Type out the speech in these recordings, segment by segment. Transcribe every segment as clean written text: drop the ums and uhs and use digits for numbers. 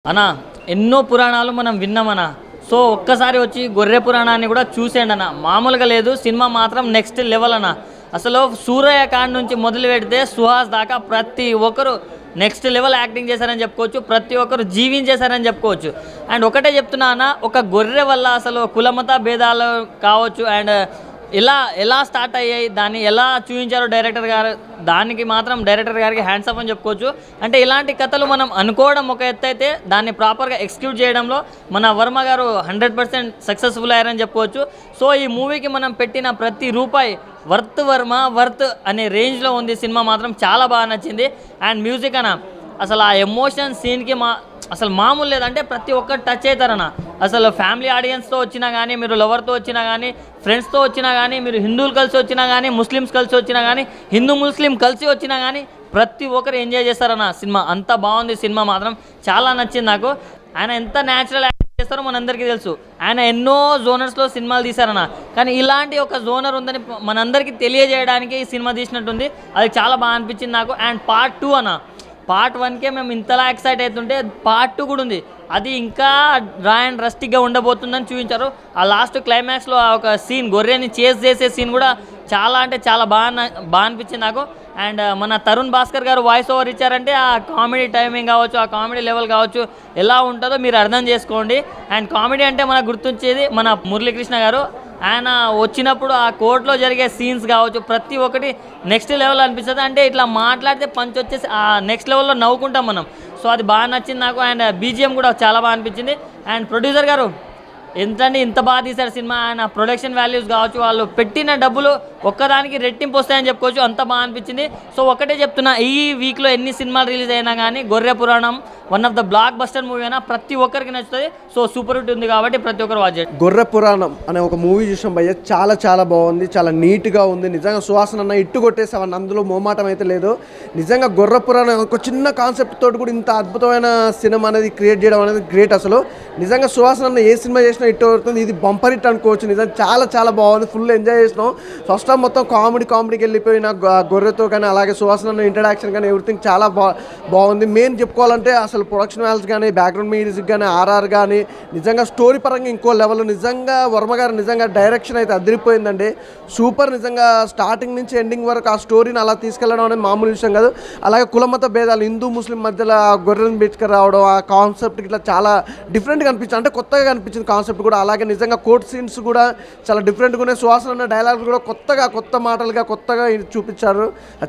అన్నా ఎన్నో పురాణాలు మనం విన్నామన్నా. సో ఒక్కసారి వచ్చి గొర్రె పురాణాన్ని కూడా చూసేయండి అన్న. మామూలుగా లేదు, సినిమా మాత్రం నెక్స్ట్ లెవెల్ అన్న. అసలు సూరయ్య కాండ్ నుంచి మొదలు పెడితే సుహాస్ దాకా ప్రతి ఒక్కరు నెక్స్ట్ లెవెల్ యాక్టింగ్ చేశారని చెప్పుకోవచ్చు. ప్రతి ఒక్కరు జీవించేశారని చెప్పుకోవచ్చు. అండ్ ఒకటే చెప్తున్నా అన్న, ఒక గొర్రె వల్ల అసలు కులమత భేదాలు కావచ్చు అండ్ ఎలా స్టార్ట్ అయ్యాయి, దాన్ని ఎలా చూపించారో డైరెక్టర్ గారు, దానికి మాత్రం డైరెక్టర్ గారికి హ్యాండ్స్ అప్ అని చెప్పుకోవచ్చు. అంటే ఇలాంటి కథలు మనం అనుకోవడం ఒక ఎత్తు అయితే, దాన్ని ప్రాపర్గా ఎగ్జిక్యూట్ చేయడంలో మన వర్మ గారు 100% సక్సెస్ఫుల్ అయ్యారని చెప్పుకోవచ్చు. సో ఈ మూవీకి మనం పెట్టిన ప్రతి రూపాయి వర్త్ అనే రేంజ్లో ఉంది. సినిమా మాత్రం చాలా బాగా నచ్చింది. అండ్ మ్యూజిక్ అన్న, అసలు ఆ ఎమోషన్ సీన్కి అసలు మామూలు లేదంటే ప్రతి ఒక్కరు టచ్ అవుతారన్న. అసలు ఫ్యామిలీ ఆడియన్స్తో వచ్చినా కానీ, మీరు లవర్తో వచ్చినా కానీ, ఫ్రెండ్స్తో వచ్చినా కానీ, మీరు హిందువులు కలిసి వచ్చినా కానీ, ముస్లిమ్స్ కలిసి వచ్చినా కానీ, హిందూ ముస్లిం కలిసి వచ్చినా కానీ ప్రతి ఒక్కరు ఎంజాయ్ చేస్తారన్న. సినిమా అంత బాగుంది. సినిమా మాత్రం చాలా నచ్చింది నాకు. ఆయన ఎంత న్యాచురల్ యాక్టింగ్ చేస్తారో మనందరికీ తెలుసు. ఆయన ఎన్నో జోనర్స్లో సినిమాలు తీశారన్న. కానీ ఇలాంటి ఒక జోనర్ ఉందని మనందరికీ తెలియజేయడానికి ఈ సినిమా తీసినట్టుంది. అది చాలా బాగా అనిపించింది నాకు. అండ్ పార్ట్ 2 అన్న, పార్ట్ 1కే మేము ఇంతలా ఎక్సైట్ అవుతుంటే పార్ట్ 2 కూడా ఉంది. అది ఇంకా డ్రా అండ్ రస్టిక్గా ఉండబోతుందని చూపించారు. ఆ లాస్ట్ క్లైమాక్స్లో ఒక సీన్, గొర్రెని చేస్ చేసే సీన్ కూడా చాలా అంటే చాలా బాగా అనిపించింది నాకు. అండ్ మన తరుణ్ భాస్కర్ గారు వాయిస్ ఓవర్ ఇచ్చారంటే ఆ కామెడీ టైమింగ్ కావచ్చు, ఆ కామెడీ లెవెల్ కావచ్చు, ఎలా ఉంటుందో మీరు అర్థం చేసుకోండి. అండ్ కామెడీ అంటే మనకు గుర్తొచ్చేది మన మురళీకృష్ణ గారు. ఆయన వచ్చినప్పుడు ఆ కోర్టులో జరిగే సీన్స్ కావచ్చు, ప్రతి ఒక్కటి నెక్స్ట్ లెవెల్ అనిపిస్తుంది. అంటే ఇట్లా మాట్లాడితే పంచ్ వచ్చేసి ఆ నెక్స్ట్ లెవెల్లో నవ్వుకుంటాం మనం. సో అది బాగా నచ్చింది నాకు. అండ్ బీజిఎం కూడా చాలా బాగా అనిపించింది. అండ్ ప్రొడ్యూసర్ గారు ఇంత బాగా తీశారు సినిమా. ఆయన ప్రొడక్షన్ వాల్యూస్ కావచ్చు, వాళ్ళు పెట్టిన డబ్బులు ఒక్కదానికి రెట్టింపు వస్తాయని చెప్పుకోవచ్చు. అంత బాగా అనిపించింది. సో ఒకటే చెప్తున్నా, ఈ వీక్లో ఎన్ని సినిమాలు రిలీజ్ అయినా కానీ గొర్రె పురాణం one of the block buster movie అయినా ప్రతి ఒక్కరికి నచ్చుతుంది. సో సూపర్ హిట్ ఉంది కాబట్టి ప్రతి ఒక్కరు వాచ్ చేయండి. గొర్రె పురాణం అనే ఒక మూవీ చూసాం భయ్య, చాలా బాగుంది, చాలా నీట్గా ఉంది. నిజంగా సుహాసన్ అన్న ఇట్టు కొట్టేసావన్న, అందులో మోమాటం అయితే లేదు. నిజంగా గొర్రె పురాణం ఒక చిన్న కాన్సెప్ట్ తోటి కూడా ఇంత అద్భుతమైన సినిమా అనేది క్రియేట్ చేయడం అనేది గ్రేట్. అసలు నిజంగా సుహాసన్ అన్న ఏ సినిమా చేసినా ఇట్టు అవుతుంది. ఇది బంపర్ హిట్ అనుకోవచ్చు. నిజంగా చాలా బాగుంది. ఫుల్ ఎంజాయ్ చేసినాం. ఫస్ట్ టైం మొత్తం కామెడీకి వెళ్ళిపోయిన గొర్రెతో కానీ, అలాగే సుహాసన్ అన్న ఇంట్రడక్షన్ కానీ ఎవ్రీథింగ్ చాలా బాగుంది. మెయిన్ చెప్పుకోవాలంటే అసలు ప్రొడక్షన్ వాల్యూస్ కానీ, బ్యాక్గ్రౌండ్ మ్యూజిక్ కానీ, ఆర్ఆర్ కానీ నిజంగా స్టోరీ పరంగా ఇంకో లెవెల్. నిజంగా వర్మ గారు నిజంగా డైరెక్షన్ అయితే అదిరిపోయిందండి. సూపర్. నిజంగా స్టార్టింగ్ నుంచి ఎండింగ్ వరకు ఆ స్టోరీని అలా తీసుకెళ్ళడం అనేది మామూలు విషయం కాదు. అలాగే కులమత భేదాలు, హిందూ ముస్లిం మధ్యలో గొర్రెను పెట్టుకు రావడం, ఆ కాన్సెప్ట్ ఇట్లా చాలా డిఫరెంట్గా అనిపించింది. అంటే కొత్తగా అనిపించింది కాన్సెప్ట్ కూడా. అలాగే నిజంగా కోర్ట్ సీన్స్ కూడా చాలా డిఫరెంట్గా ఉన్నాయి. సుహాసన్ అన్న డైలాగ్స్ కూడా కొత్త మాటలుగా కొత్తగా చూపించారు.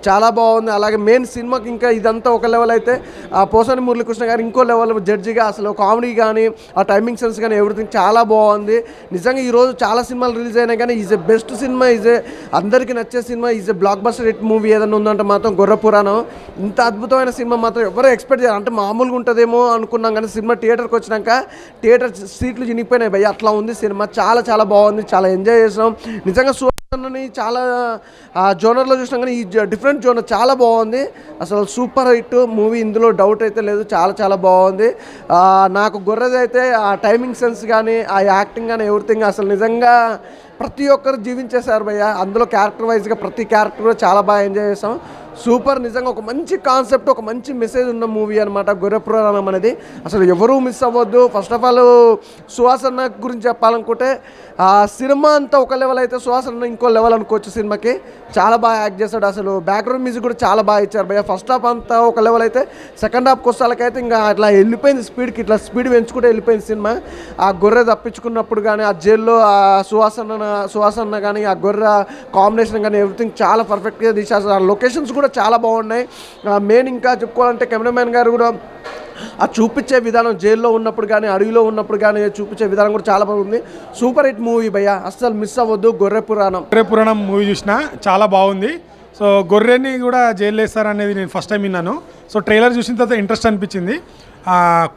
చాలా బాగుంది. అలాగే మెయిన్ సినిమాకి ఇంకా ఇదంతా ఒక లెవెల్ అయితే, ఆ పోసాని మురళీకృష్ణ గారు ఇంకో లెవెల్ జడ్జిగా. అసలు కామెడీ కానీ, ఆ టైమింగ్ సెన్స్ కానీ ఎవ్రీథింగ్ చాలా బాగుంది. నిజంగా ఈరోజు చాలా సినిమాలు రిలీజ్ అయినాయి కానీ ఈజ్ ఎ బెస్ట్ సినిమా, అందరికీ నచ్చే cinema, is a block buster hit movie ఏదైనా ఉందంటే మాత్రం గొర్రె పురాణం. ఇంత అద్భుతమైన సినిమా మాత్రం ఎవరు ఎక్స్పెక్ట్ చేయాలి. అంటే మామూలుగా ఉంటుందేమో అనుకున్నాం కానీ సినిమా థియేటర్కి వచ్చినాక థియేటర్ సీట్లు చినిగిపోయినాయి భయ్య, అట్లా ఉంది సినిమా. చాలా బాగుంది. చాలా ఎంజాయ్ చేసాం. నిజంగా సుహాసన్ని చాలా జోనర్లో చూసినాం కానీ ఈ డిఫరెంట్ జోనర్ చాలా బాగుంది. అసలు సూపర్ హిట్ మూవీ, ఇందులో డౌట్ అయితే లేదు. చాలా బాగుంది. నాకు గొర్రెది అయితే ఆ టైమింగ్ సెన్స్ కానీ, ఆ యాక్టింగ్ కానీ ఎవ్రీథింగ్ అసలు నిజంగా ప్రతి ఒక్కరు జీవించేశారు భయ్య. అందులో క్యారెక్టర్ వైజ్గా ప్రతి క్యారెక్టర్ కూడా చాలా బాగా ఎంజాయ్ చేసాం. సూపర్. నిజంగా ఒక మంచి కాన్సెప్ట్, ఒక మంచి మెసేజ్ ఉన్న మూవీ అనమాట గొర్రె పురాణం అనేది. అసలు ఎవరూ మిస్ అవ్వద్దు. ఫస్ట్ ఆఫ్ ఆల్ సుహాసన్ గురించి చెప్పాలనుకుంటే ఆ సినిమా అంతా ఒక లెవెల్ అయితే సుహాసన్ ఇంకో లెవెల్ అనుకోవచ్చు. సినిమాకి చాలా బాగా యాక్ట్ చేశాడు. అసలు బ్యాక్గ్రౌండ్ మ్యూజిక్ కూడా చాలా బాగా ఇచ్చారు భయ్య. ఫస్ట్ హాఫ్ అంతా ఒక లెవెల్ అయితే, సెకండ్ హాఫ్కి వస్తాలకైతే ఇంకా అట్లా వెళ్ళిపోయింది స్పీడ్కి, ఇట్లా స్పీడ్ పెంచుకుంటే వెళ్ళిపోయింది సినిమా. ఆ గొర్రె తప్పించుకున్నప్పుడు కానీ, ఆ జైల్లో ఆ సుహాసన్ కానీ, ఆ గొర్రె కాంబినేషన్ కానీ ఎవ్రీథింగ్ చాలా పర్ఫెక్ట్గా తీసేస్తారు. ఆ లొకేషన్స్ కూడా చాలా బాగున్నాయి. మెయిన్ ఇంకా చెప్పుకోవాలంటే కెమెరామ్యాన్ గారు కూడా ఆ చూపించే విధానం, జైల్లో ఉన్నప్పుడు కానీ, అడవిలో ఉన్నప్పుడు కానీ చూపించే విధానం కూడా చాలా బాగుంది. సూపర్ హిట్ మూవీ భయ్య, అస్సలు మిస్ అవ్వద్దు. గొర్రె పురాణం మూవీ చూసిన చాలా బాగుంది. సో గొర్రెని కూడా జైల్లో వేస్తారనేది నేను ఫస్ట్ టైం విన్నాను. సో ట్రైలర్ చూసిన తర్వాత ఇంట్రెస్ట్ అనిపించింది.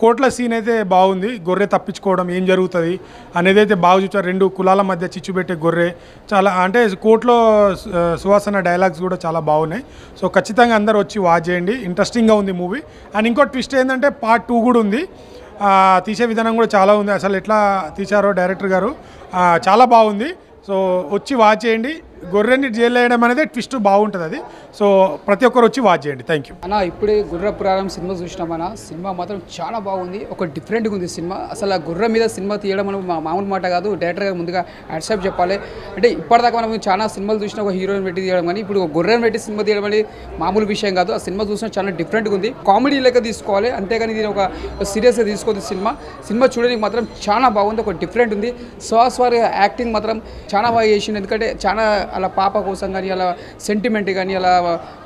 కోట్ల సీన్ అయితే బాగుంది. గొర్రె తప్పించుకోవడం ఏం జరుగుతుంది అనేది అయితే బాగా చూచారు. రెండు కులాల మధ్య చిచ్చు పెట్టే గొర్రె చాలా, అంటే కోర్టులో సుహాసన డైలాగ్స్ కూడా చాలా బాగున్నాయి. సో ఖచ్చితంగా అందరు వచ్చి వాచ్ చేయండి. ఇంట్రెస్టింగ్గా ఉంది మూవీ. అండ్ ఇంకో ట్విస్ట్ ఏంటంటే పార్ట్ 2 కూడా ఉంది. తీసే విధానం కూడా చాలా ఉంది. అసలు ఎట్లా తీశారో డైరెక్టర్ గారు చాలా బాగుంది. సో వచ్చి వాచ్ చేయండి. గొర్రెని జైలు వేయడం అనేది ట్విస్ట్ బాగుంటుంది అది. సో ప్రతి ఒక్కరు వచ్చి వాచ్ చేయండి. థ్యాంక్ యూ అన్న. ఇప్పుడే గుర్ర పురాణం సినిమా చూసినామన్న. సినిమా మాత్రం చాలా బాగుంది, ఒక డిఫరెంట్గా ఉంది సినిమా. అసలు ఆ గుర్ర మీద సినిమా తీయడం మనం మామూలు మాట కాదు. డైరెక్టర్ గారు ముందుగా యాడ్సాప్ చెప్పాలి. అంటే ఇప్పటిదాకా మనం చాలా సినిమాలు చూసినా ఒక హీరోయిన్ పెట్టి తీయడం, కానీ ఇప్పుడు గుర్రెని పెట్టి సినిమా తీయడం అనేది మామూలు విషయం కాదు. ఆ సినిమా చూసినా చాలా డిఫరెంట్గా ఉంది, కామెడీ లెక్క తీసుకోవాలి, అంతేగాని ఇది ఒక సీరియస్గా తీసుకోవద్దు. సినిమా చూడడానికి మాత్రం చాలా బాగుంది, ఒక డిఫరెంట్ ఉంది. సుహాస్ వారి యాక్టింగ్ మాత్రం చాలా బాగా చేసింది. ఎందుకంటే చాలా అలా పాప కోసం కానీ, అలా సెంటిమెంట్ కానీ, అలా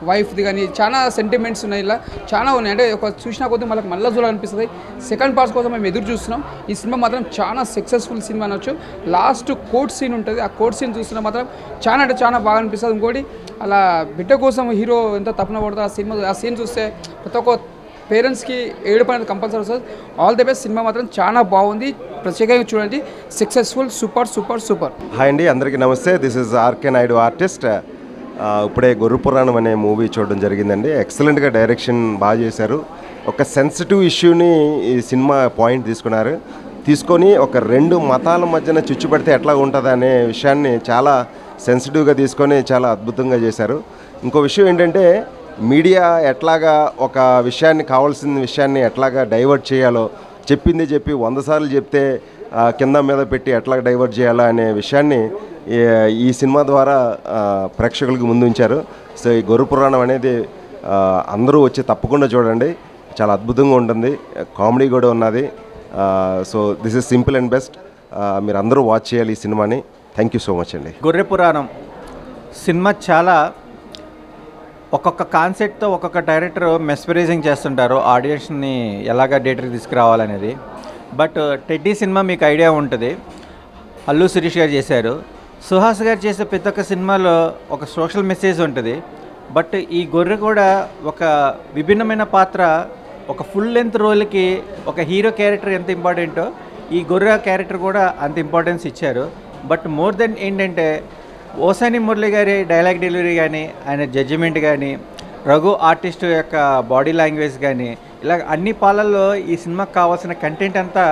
వైఫ్ది కానీ చాలా సెంటిమెంట్స్ ఉన్నాయి, ఇలా చాలా ఉన్నాయి. అంటే ఒక చూసినా కొద్దీ మనకు మళ్ళీ చూడాలనిపిస్తుంది. సెకండ్ పార్ట్స్ కోసం మేము ఎదురు చూస్తున్నాం. ఈ సినిమా మాత్రం చాలా సక్సెస్ఫుల్ సినిమా అనొచ్చు. లాస్ట్ కోర్ట్ సీన్ ఉంటుంది, ఆ కోర్ట్ సీన్ చూస్తున్నా మాత్రం చాలా అంటే చాలా బాగా అనిపిస్తుంది. ఇంకోటి అలా బిడ్డ కోసం హీరో ఎంత తపన పడుతుంది ఆ సీన్ చూస్తే ప్రతి ఒక్క పేరెంట్స్కి ఏడుపు అనేది కంపల్సరీ వస్తుంది. All the best. సినిమా మాత్రం చాలా బాగుంది, ప్రత్యేకంగా చూడండి. Successful, super super super. Hi అండి, అందరికీ నమస్తే. This is RK Naidu artist. ఇప్పుడే గొర్రె పురాణం అనే మూవీ చూడడం జరిగిందండి. ఎక్సలెంట్గా డైరెక్షన్ బాగా చేశారు. ఒక సెన్సిటివ్ ఇష్యూని ఈ సినిమా పాయింట్ తీసుకొని ఒక 2 మతాల మధ్యన చిచ్చుపడితే ఎట్లా ఉంటుంది అనే విషయాన్ని చాలా సెన్సిటివ్గా తీసుకొని చాలా అద్భుతంగా చేశారు. ఇంకో విషయం ఏంటంటే మీడియా ఎట్లాగా ఒక విషయాన్ని, కావాల్సిన విషయాన్ని ఎట్లాగా డైవర్ట్ చేయాలో, చెప్పింది చెప్పి 100 సార్లు చెప్తే కింద మీద పెట్టి ఎట్లా డైవర్ట్ చేయాలో అనే విషయాన్ని ఈ సినిమా ద్వారా ప్రేక్షకులకు ముందుంచారు. సో ఈ గొర్రె పురాణం అనేది అందరూ వచ్చి తప్పకుండా చూడండి, చాలా అద్భుతంగా ఉంటుంది, కామెడీ కూడా ఉన్నది. So this is simple and best. మీరు అందరూ వాచ్ చేయాలి ఈ సినిమాని. థ్యాంక్ యూ సో మచ్ అండి. గొర్రె పురాణం సినిమా చాలా ఒక్కొక్క కాన్సెప్ట్తో ఒక్కొక్క డైరెక్టర్ మెస్పరైజింగ్ చేస్తుంటారు ఆడియన్స్ని ఎలాగ థియేటర్కి తీసుకురావాలనేది. బట్ టెడ్డీ సినిమా మీకు ఐడియా ఉంటుంది, అల్లు శిరీష్ గారు చేశారు. సుహాస్ గారు చేసే ప్రతి ఒక్క సినిమాలో ఒక సోషల్ మెసేజ్ ఉంటుంది. బట్ ఈ గొర్రె కూడా ఒక విభిన్నమైన పాత్ర, ఒక ఫుల్ లెంత్ రోల్కి ఒక హీరో క్యారెక్టర్ ఎంత ఇంపార్టెంటో ఈ గొర్రె క్యారెక్టర్ కూడా అంత ఇంపార్టెన్స్ ఇచ్చారు. బట్ మోర్ దెన్ ఏంటంటే ఓసాని మురళి గారి డైలాగ్ డెలివరీ కానీ, ఆయన జడ్జిమెంట్ కానీ, రఘు ఆర్టిస్ట్ యొక్క బాడీ లాంగ్వేజ్ కానీ, ఇలా అన్ని పాలల్లో ఈ సినిమాకి కావాల్సిన కంటెంట్ అంతా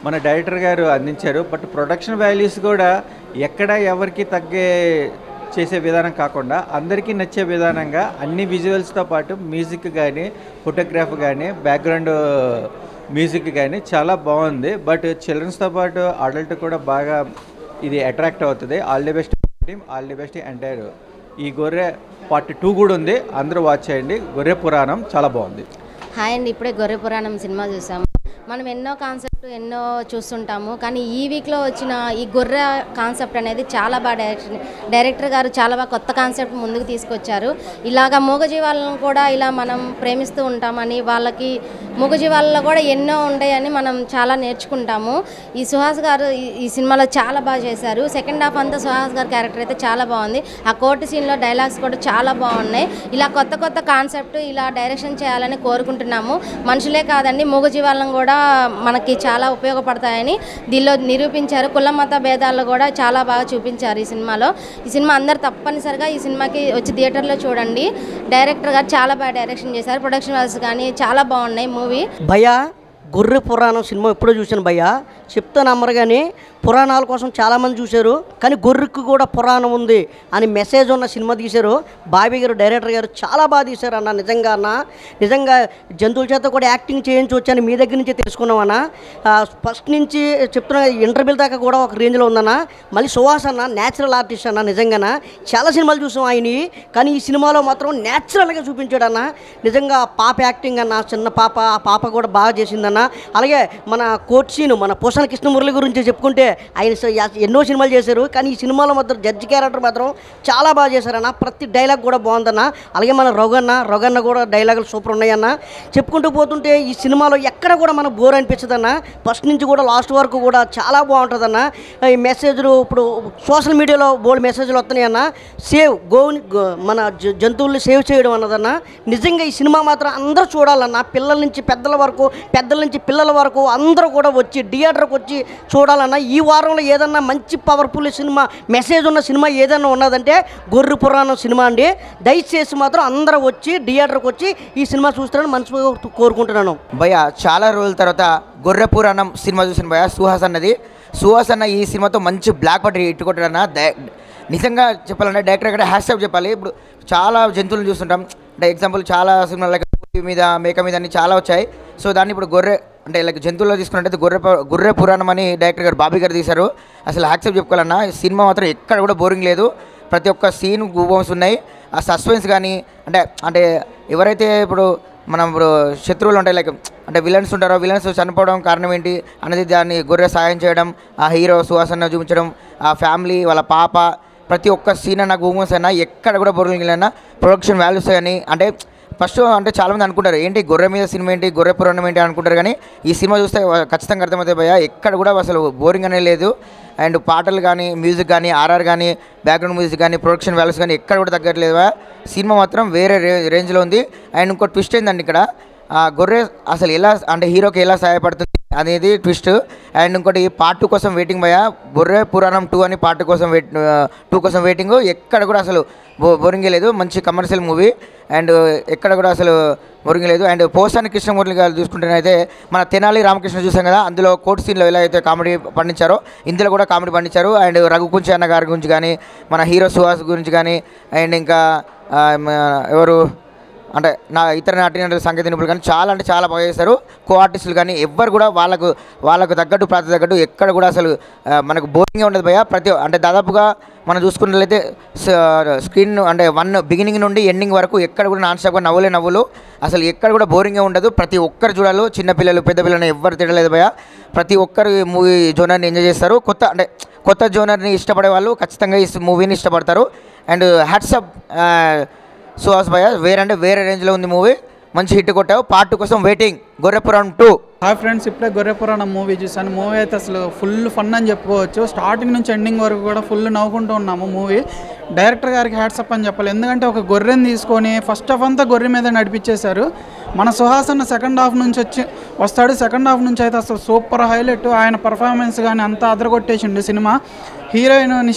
మన డైరెక్టర్ గారు అందించారు. బట్ ప్రొడక్షన్ వాల్యూస్ కూడా ఎక్కడ ఎవరికి తగ్గే చేసే విధానం కాకుండా అందరికీ నచ్చే విధానంగా అన్ని విజువల్స్తో పాటు మ్యూజిక్ కానీ, ఫోటోగ్రాఫ్ కానీ, బ్యాక్గ్రౌండ్ మ్యూజిక్ కానీ చాలా బాగుంది. బట్ చిల్డ్రన్స్తో పాటు అడల్ట్ కూడా బాగా ఇది అట్రాక్ట్ అవుతుంది. All the best team, all the best entire. ఈ గొర్రె పార్ట్ 2 కూడా ఉంది, అందరూ వాచ్ చేయండి. గొర్రె పురాణం చాలా బాగుంది. హాయ్ అండి, ఇప్పుడే గొర్రె పురాణం సినిమా చూసాము. మనం ఎన్నో కాన్సెప్ట్ ఎన్నో చూస్తుంటాము, కానీ ఈ వీక్లో వచ్చిన ఈ గొర్రె కాన్సెప్ట్ అనేది చాలా బాగా డైరెక్టర్ గారు చాలా బాగా కొత్త కాన్సెప్ట్ ముందుకు తీసుకొచ్చారు. ఇలాగ మూగజీవాలను కూడా ఇలా మనం ప్రేమిస్తూ ఉంటామని, వాళ్ళకి మూగజీవాలలో కూడా ఎన్నో ఉంటాయని మనం చాలా నేర్చుకుంటాము. ఈ సుహాస్ గారు ఈ సినిమాలో చాలా బాగా చేశారు. సెకండ్ హాఫ్ అంతా సుహాస్ గారి క్యారెక్టర్ అయితే చాలా బాగుంది. ఆ కోర్టు సీన్లో డైలాగ్స్ కూడా చాలా బాగున్నాయి. ఇలా కొత్త కొత్త కాన్సెప్ట్ ఇలా డైరెక్షన్ చేయాలని కోరుకుంటున్నాము. మనుషులే కాదండి, మూగజీవాలను కూడా మనకి చాలా ఉపయోగపడతాయని దీనిలో నిరూపించారు. కుల మత భేదాల్లో కూడా చాలా బాగా చూపించారు ఈ సినిమాలో. ఈ సినిమా అందరూ తప్పనిసరిగా ఈ సినిమాకి వచ్చి థియేటర్లో చూడండి. డైరెక్టర్ గారు చాలా బాగా డైరెక్షన్ చేశారు. ప్రొడక్షన్ వాల్స్ కానీ చాలా బాగున్నాయి మూవీ. భయ్యా గొర్రె పురాణం సినిమా ఎప్పుడో చూశాను భయ్యా, చెప్తే నమ్మరు కానీ పురాణాల కోసం చాలామంది చూశారు, కానీ గొర్రెకు కూడా పురాణం ఉంది అని మెసేజ్ ఉన్న సినిమా తీశారు. బాబీ గారు డైరెక్టర్ గారు చాలా బాగా తీశారు అన్న. నిజంగా జంతువుల చేత కూడా యాక్టింగ్ చేయించవచ్చు అని మీ దగ్గర నుంచే తెలుసుకున్నామన్నా. ఫస్ట్ నుంచి చెప్తున్నా, ఇంటర్వ్యూల దాకా కూడా ఒక రేంజ్లో ఉందన్న. మళ్ళీ సుహాస్ అన్న న్యాచురల్ ఆర్టిస్ట్ అన్న. నిజంగా చాలా సినిమాలు చూసాం ఆయన్ని, కానీ ఈ సినిమాలో మాత్రం న్యాచురల్గా చూపించాడు అన్న. నిజంగా పాప యాక్టింగ్ అన్న, చిన్న పాప, ఆ పాప కూడా బాగా చేసిందన్న. అలాగే మన కోర్ట్ సీను, మన పూసన కృష్ణమురళి గురించి చెప్పుకుంటే ఆయన ఎన్నో సినిమాలు చేశారు, కానీ ఈ సినిమాలో మాత్రం జడ్జి క్యారెక్టర్ మాత్రం చాలా బాగా చేశారన్న. ప్రతి డైలాగ్ కూడా బాగుందన్న. అలాగే మన రఘన్న కూడా డైలాగులు సూపర్ ఉన్నాయన్న. చెప్పుకుంటూ పోతుంటే ఈ సినిమాలో ఎక్కడ కూడా మనకు బోర్ అనిపించదన్న. ఫస్ట్ నుంచి కూడా లాస్ట్ వరకు కూడా చాలా బాగుంటుందన్న. ఈ మెసేజ్లు ఇప్పుడు సోషల్ మీడియాలో బోల్డ్ మెసేజ్లు వస్తున్నాయన్న. మన జంతువుల్ని సేవ్ చేయడం అన్నదన్న. నిజంగా ఈ సినిమా మాత్రం అందరూ చూడాలన్న. పిల్లల నుంచి పెద్దల వరకు, పెద్దల నుంచి పిల్లల వరకు అందరూ కూడా వచ్చి థియేటర్కి వచ్చి చూడాలన్న. ఈ వారంలో ఏదన్నా మంచి పవర్ఫుల్ సినిమా, మెసేజ్ ఉన్న సినిమా ఏదైనా ఉన్నదంటే గొర్రె పురాణం సినిమా అండి. దయచేసి మాత్రం అందరూ వచ్చి థియేటర్కి వచ్చి ఈ సినిమా చూస్తారని మనసుగా కోరుకుంటున్నాను. భయ్య చాలా రోజుల తర్వాత గొర్రె పురాణం సినిమా చూసాను భయ్య. సుహాస్ అన్నది, సుహాస్ అన్న ఈ సినిమాతో మంచి బ్లాక్ బస్టర్ హిట్ కొట్టాడన్న. నిజంగా చెప్పాలంటే డైరెక్టర్ ఇక్కడ హ్యాష్ చెప్పాలి. ఇప్పుడు చాలా జంతువులను చూస్తుంటాం, అంటే ఎగ్జాంపుల్ చాలా సినిమాలు లైక్ పులి మీద మేక మీద అన్ని చాలా వచ్చాయి. సో దాన్ని ఇప్పుడు గొర్రె అంటే లైక్ జంతువుల్లో తీసుకున్నట్టయితే గొర్రె పురాణం అని డైరెక్టర్ గారు బాబీ గారు తీశారు. అసలు యాక్సెప్ట్ చెప్పుకోవాలన్నా సినిమా మాత్రం ఎక్కడ కూడా బోరింగ్ లేదు. ప్రతి ఒక్క సీన్ గూబమ్స్ ఉన్నాయి. ఆ సస్పెన్స్ కానీ అంటే ఎవరైతే ఇప్పుడు మనం ఇప్పుడు శత్రువులు ఉంటాయి లైక్ అంటే విలన్స్ ఉంటారో, విలన్స్ చనిపోవడం కారణం ఏంటి అనేది దాన్ని గొర్రె సాయం చేయడం, ఆ హీరో సుహాసన చూపించడం, ఆ ఫ్యామిలీ వాళ్ళ పాప, ప్రతి ఒక్క సీన్ అన్న గూబమ్స్ అయినా ఎక్కడ కూడా బోరింగ్ అయినా ప్రొడక్షన్ వాల్యూస్ అని అంటే ఫస్ట్ అంటే చాలామంది అనుకుంటారు ఏంటి గొర్రె మీద సినిమా ఏంటి, గొర్రె పురాణం ఏంటి అనుకుంటారు. కానీ ఈ సినిమా చూస్తే ఖచ్చితంగా అర్థమవుతాయి భయ్యా, ఎక్కడ కూడా అసలు బోరింగ్ అనేది లేదు. అండ్ పాటలు కానీ, మ్యూజిక్ కానీ, ఆర్ఆర్ కానీ, బ్యాక్గ్రౌండ్ మ్యూజిక్ కానీ, ప్రొడక్షన్ వాల్యూస్ కానీ ఎక్కడ కూడా తగ్గట్లేదు. సినిమా మాత్రం వేరే రేంజ్లో ఉంది. అండ్ ఇంకో ట్విస్ట్ ఏంటండి ఇక్కడ, గొర్రె అసలు ఎలా అంటే హీరోకి ఎలా సహాయపడుతుంది అనేది ట్విస్ట్. అండ్ ఇంకోటి పార్ట్ 2 కోసం వెయిటింగ్ భయ్యా, గొర్రె పురాణం 2 అని పార్ట్ 2 కోసం వెయిటింగ్. ఎక్కడ కూడా అసలు బోరింగే లేదు. మంచి కమర్షియల్ మూవీ అండ్ ఎక్కడ కూడా అసలు బోరింగ్ లేదు. అండ్ పోసాని కృష్ణమూర్తి గారు చూసుకుంటేనైతే మన తెనాలి రామకృష్ణ చూసాం కదా, అందులో కోర్టు సీన్లో ఎలా అయితే కామెడీ పండించారో ఇందులో కూడా కామెడీ పండించారు. అండ్ రఘుకుంచి అన్న గారి గురించి కానీ, మన హీరో సుహాస్ గురించి కానీ, అండ్ ఇంకా ఎవరు అంటే ఇతర నటీనటుల సంగీత నిపుణులు కానీ చాలా అంటే చాలా బాగా చేస్తారు. కో ఆర్టిస్టులు కానీ ఎవ్వరు కూడా వాళ్ళకు తగ్గట్టు ప్రాంతం తగ్గట్టు ఎక్కడ కూడా అసలు మనకు బోరింగ్గా ఉండదు భయ్యా. అంటే దాదాపుగా మనం చూసుకున్నట్లయితే స్క్రీన్ అంటే బిగినింగ్ నుండి ఎండింగ్ వరకు ఎక్కడ కూడా నాన్ స్టాప్గా నవ్వులు అసలు ఎక్కడ కూడా బోరింగ్గా ఉండదు. ప్రతి ఒక్కరు చూడాలి, చిన్నపిల్లలు పెద్ద పిల్లలు ఎవ్వరు తినలేదు భయ్యా. ప్రతి ఒక్కరు ఈ మూవీ జోనర్ని ఎంజాయ్ చేస్తారు. కొత్త జోనర్ని ఇష్టపడే వాళ్ళు ఖచ్చితంగా ఈ మూవీని ఇష్టపడతారు. అండ్ హ్యాట్సప్ సుహాస్ భయ్య, వేరే రేంజ్లో ఉంది మూవీ, మంచి హిట్ కొట్టావు. పార్ట్ 2 కోసం వెయిటింగ్. గొర్రె పురాణం 2. హాయ్ ఫ్రెండ్స్, ఇప్పుడే గొర్రె పురాణం మూవీ చూసాను. మూవీ అయితే అసలు ఫుల్ ఫన్ అని చెప్పుకోవచ్చు. స్టార్టింగ్ నుంచి ఎండింగ్ వరకు కూడా ఫుల్ నవ్వుకుంటూ ఉన్నాము మూవీ. డైరెక్టర్ గారికి హ్యాట్సప్ అని చెప్పాలి. ఎందుకంటే ఒక గొర్రెని తీసుకొని ఫస్ట్ హాఫ్ అంతా గొర్రె మీద నడిపించేశారు. మన సుహాసన్న సెకండ్ హాఫ్ నుంచి వస్తాడు. సెకండ్ హాఫ్ నుంచి అయితే అసలు సూపర్ హైలైట్. ఆయన పర్ఫార్మెన్స్ కానీ అంతా అదరగొట్టేసిండు సినిమా. హీరోయిన్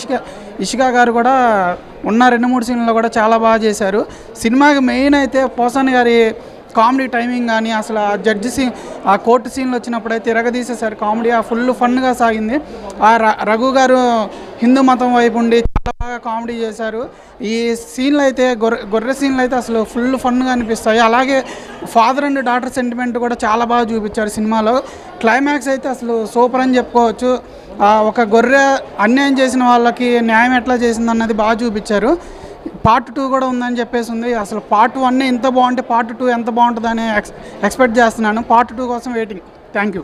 ఇషికా గారు కూడా ఉన్న 2-3 సీన్లలో కూడా చాలా బాగా చేశారు. సినిమాకి మెయిన్ అయితే పోసాని గారి కామెడీ టైమింగ్ కానీ, అసలు ఆ జడ్జి సీన్, ఆ కోర్టు సీన్లు వచ్చినప్పుడైతే తిరగదీసేశారు కామెడీ. ఆ ఫుల్ ఫన్గా సాగింది. ఆ రఘు గారు హిందూ మతం వైపు ఉండి చాలా బాగా కామెడీ చేశారు. ఈ సీన్లు అయితే గొర్రె సీన్లు అయితే అసలు ఫుల్ ఫన్గా అనిపిస్తాయి. అలాగే ఫాదర్ అండ్ డాటర్ సెంటిమెంట్ కూడా చాలా బాగా చూపించారు సినిమాలో. క్లైమాక్స్ అయితే అసలు సూపర్ అని చెప్పుకోవచ్చు. ఒక గొర్రె అన్యాయం చేసిన వాళ్ళకి న్యాయం ఎట్లా చేసింది అన్నది బాగా చూపించారు. పార్ట్ 2 కూడా ఉందని చెప్పేసి ఉంది. అసలు పార్ట్ 1 ఇంత బాగుంటే పార్ట్ 2 ఎంత బాగుంటుందని ఎక్స్పెక్ట్ చేస్తున్నాను. పార్ట్ 2 కోసం వెయిటింగ్. Thank you.